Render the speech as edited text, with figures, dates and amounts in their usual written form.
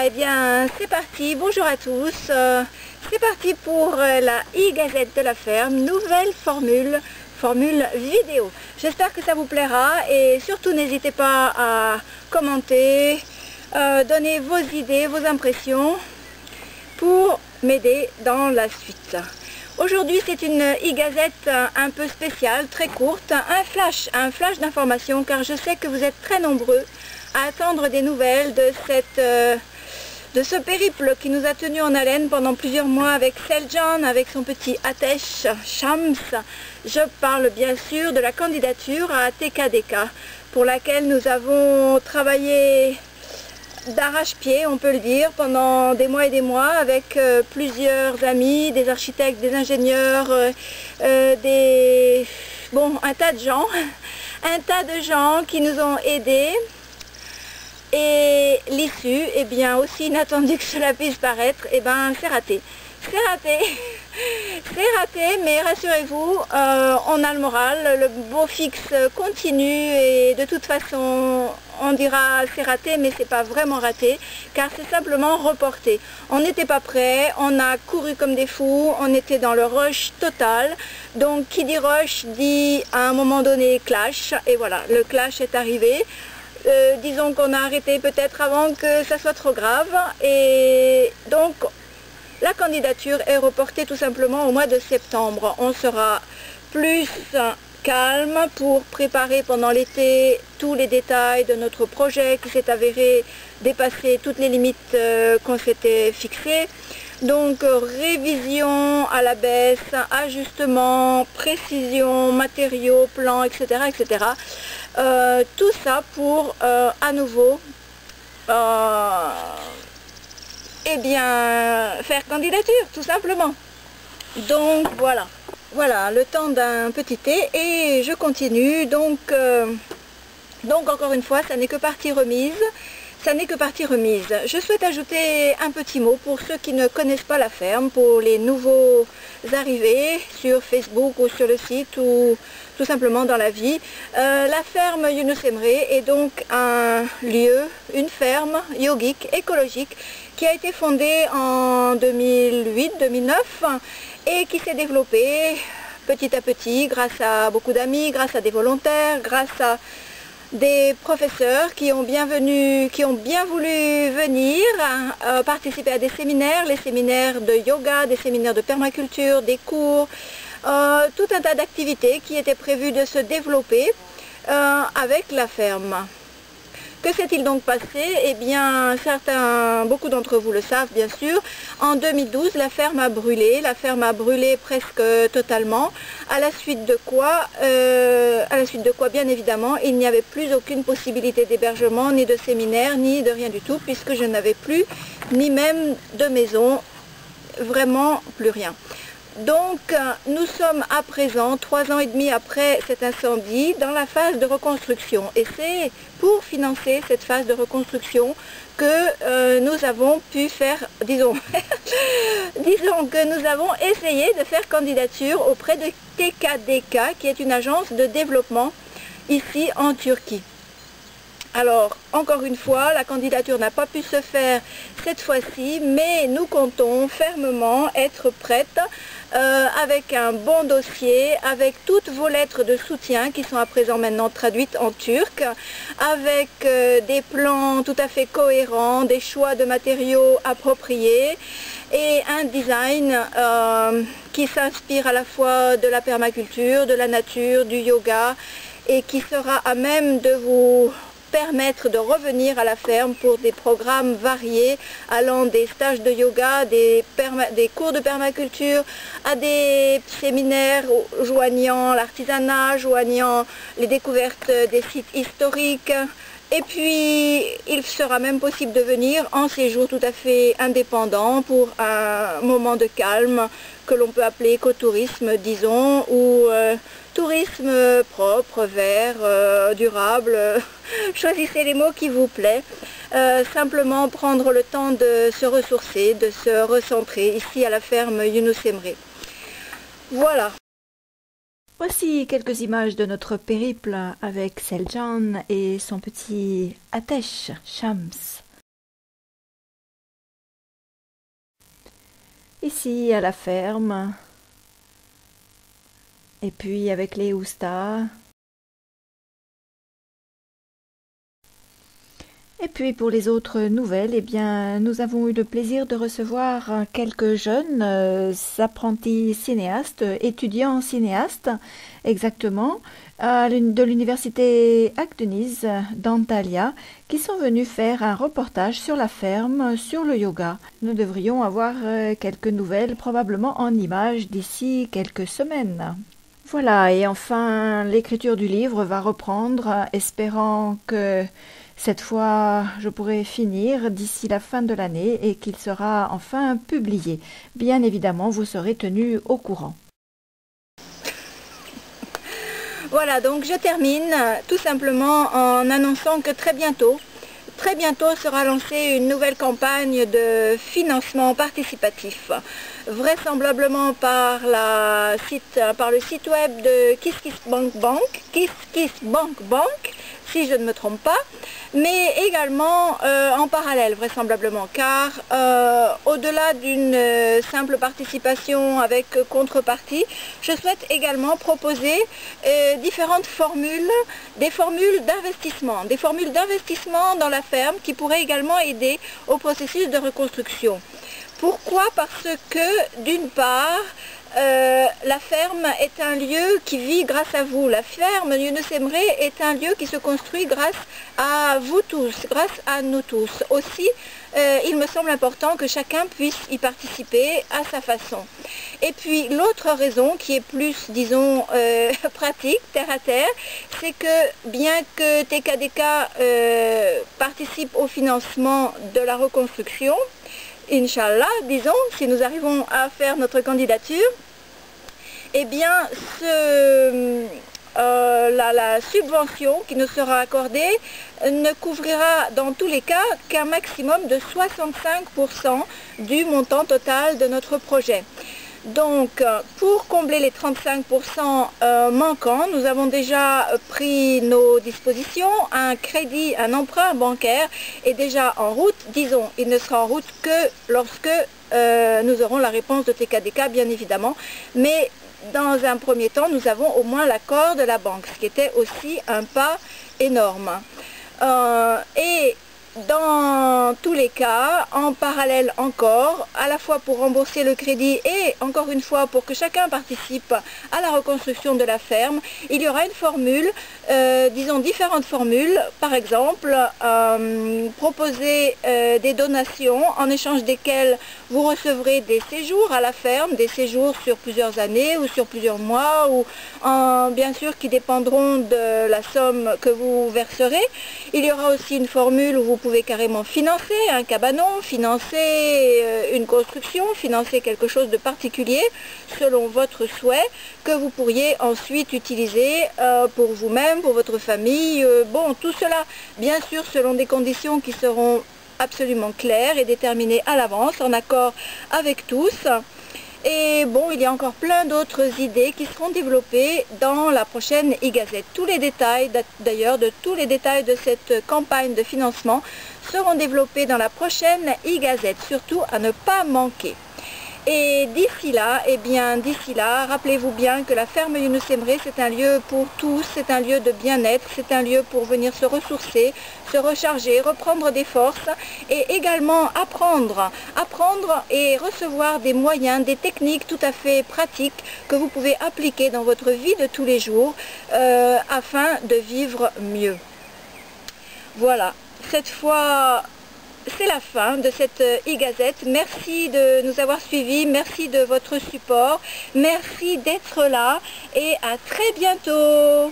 Voilà, et bien c'est parti, bonjour à tous, c'est parti pour la e-gazette de la ferme, nouvelle formule vidéo. J'espère que ça vous plaira et surtout n'hésitez pas à commenter, donner vos idées, vos impressions pour m'aider dans la suite. Aujourd'hui c'est une e-gazette un peu spéciale, très courte, un flash d'information car je sais que vous êtes très nombreux à attendre des nouvelles de ce périple qui nous a tenus en haleine pendant plusieurs mois avec Selcan, avec son petit Atesh Shams. Je parle bien sûr de la candidature à TKDK pour laquelle nous avons travaillé d'arrache-pied, on peut le dire, pendant des mois et des mois avec plusieurs amis, des architectes, des ingénieurs, un tas de gens qui nous ont aidés. Et l'issue, eh bien, aussi inattendu que cela puisse paraître, eh ben, c'est raté. C'est raté, c'est raté, mais rassurez-vous, on a le moral, le beau fixe continue et de toute façon, on dira c'est raté, mais c'est pas vraiment raté, car c'est simplement reporté. On n'était pas prêt, on a couru comme des fous, on était dans le rush total. Donc, qui dit rush dit à un moment donné clash, et voilà, le clash est arrivé. Disons qu'on a arrêté peut-être avant que ça soit trop grave et donc la candidature est reportée tout simplement au mois de septembre. On sera plus calme pour préparer pendant l'été tous les détails de notre projet qui s'est avéré dépasser toutes les limites qu'on s'était fixées. Donc révision à la baisse, ajustement, précision, matériaux, plans, etc. etc. Tout ça pour à nouveau eh bien, faire candidature tout simplement. Donc voilà le temps d'un petit thé et je continue. Donc encore une fois, ça n'est que partie remise. Ça n'est que partie remise. Je souhaite ajouter un petit mot pour ceux qui ne connaissent pas la ferme, pour les nouveaux arrivés sur Facebook ou sur le site ou tout simplement dans la vie. La ferme Younous Emre est donc un lieu, une ferme yogique, écologique, qui a été fondée en 2008-2009 et qui s'est développée petit à petit grâce à beaucoup d'amis, grâce à des volontaires, grâce à des professeurs qui ont bien voulu venir participer à des séminaires, les séminaires de yoga, des séminaires de permaculture, des cours, tout un tas d'activités qui étaient prévues de se développer avec la ferme. Que s'est-il donc passé? Eh bien, beaucoup d'entre vous le savent bien sûr. En 2012, la ferme a brûlé presque totalement, à la suite de quoi, bien évidemment, il n'y avait plus aucune possibilité d'hébergement, ni de séminaire, ni de rien du tout, puisque je n'avais plus, ni même de maison, vraiment plus rien. Donc nous sommes à présent, 3 ans et demi après cet incendie, dans la phase de reconstruction. Et c'est pour financer cette phase de reconstruction que nous avons pu faire, disons que nous avons essayé de faire candidature auprès de TKDK, qui est une agence de développement ici en Turquie. Alors, encore une fois, la candidature n'a pas pu se faire cette fois-ci, mais nous comptons fermement être prêtes avec un bon dossier, avec toutes vos lettres de soutien qui sont à présent maintenant traduites en turc, avec des plans tout à fait cohérents, des choix de matériaux appropriés et un design qui s'inspire à la fois de la permaculture, de la nature, du yoga et qui sera à même de vous permettre de revenir à la ferme pour des programmes variés allant des stages de yoga, des cours de permaculture à des séminaires joignant l'artisanat, joignant les découvertes des sites historiques. Et puis, il sera même possible de venir en séjour tout à fait indépendant pour un moment de calme que l'on peut appeler écotourisme, disons, ou tourisme propre, vert, durable. Choisissez les mots qui vous plaisent. Simplement prendre le temps de se ressourcer, de se recentrer ici à la ferme Younous Emre. Voilà. Voici quelques images de notre périple avec Selcan et son petit Atesh Shams. ici à la ferme, et puis avec les houstas. Et puis pour les autres nouvelles, eh bien, nous avons eu le plaisir de recevoir quelques jeunes apprentis cinéastes, étudiants cinéastes, exactement, de l'université Agdenis d'Antalya, qui sont venus faire un reportage sur la ferme, sur le yoga. Nous devrions avoir quelques nouvelles, probablement en images, d'ici quelques semaines. Voilà, et enfin, l'écriture du livre va reprendre, espérant que cette fois, je pourrai finir d'ici la fin de l'année et qu'il sera enfin publié. Bien évidemment, vous serez tenus au courant. Voilà, donc je termine tout simplement en annonçant que très bientôt sera lancée une nouvelle campagne de financement participatif, vraisemblablement par le site web de KissKissBankBank, KissKissBankBank, si je ne me trompe pas, mais également en parallèle vraisemblablement, car au-delà d'une simple participation avec contrepartie, je souhaite également proposer différentes formules, des formules d'investissement dans la ferme qui pourraient également aider au processus de reconstruction. Pourquoi? Parce que d'une part, la ferme est un lieu qui vit grâce à vous. La ferme Younous Emre est un lieu qui se construit grâce à vous tous, grâce à nous tous. Aussi, il me semble important que chacun puisse y participer à sa façon. Et puis l'autre raison qui est plus, disons, pratique, terre à terre, c'est que bien que TKDK participe au financement de la reconstruction, Inch'Allah, disons, si nous arrivons à faire notre candidature, eh bien, la subvention qui nous sera accordée ne couvrira dans tous les cas qu'un maximum de 65% du montant total de notre projet. Donc, pour combler les 35% manquants, nous avons déjà pris nos dispositions. Un crédit, un emprunt bancaire est déjà en route. Disons, il ne sera en route que lorsque nous aurons la réponse de TKDK, bien évidemment. Mais dans un premier temps, nous avons au moins l'accord de la banque, ce qui était aussi un pas énorme. Et dans tous les cas, en parallèle encore, à la fois pour rembourser le crédit et encore une fois pour que chacun participe à la reconstruction de la ferme, il y aura une formule, disons différentes formules, par exemple proposer des donations en échange desquelles vous recevrez des séjours à la ferme, des séjours sur plusieurs années ou sur plusieurs mois, ou bien sûr qui dépendront de la somme que vous verserez. Il y aura aussi une formule où vous pouvez carrément financer un cabanon, financer une construction, financer quelque chose de particulier selon votre souhait que vous pourriez ensuite utiliser pour vous-même, pour votre famille. Bon, tout cela, bien sûr, selon des conditions qui seront absolument claires et déterminées à l'avance, en accord avec tous. Et bon, il y a encore plein d'autres idées qui seront développées dans la prochaine e-gazette. Tous les détails, d'ailleurs, de tous les détails de cette campagne de financement seront développés dans la prochaine e-gazette, surtout à ne pas manquer. Et d'ici là, rappelez-vous bien que la ferme Younous Emre, c'est un lieu pour tous, c'est un lieu de bien-être, c'est un lieu pour venir se ressourcer, se recharger, reprendre des forces et également apprendre et recevoir des moyens, des techniques tout à fait pratiques que vous pouvez appliquer dans votre vie de tous les jours afin de vivre mieux. Voilà, cette fois, c'est la fin de cette e-gazette. Merci de nous avoir suivis, merci de votre support, merci d'être là et à très bientôt.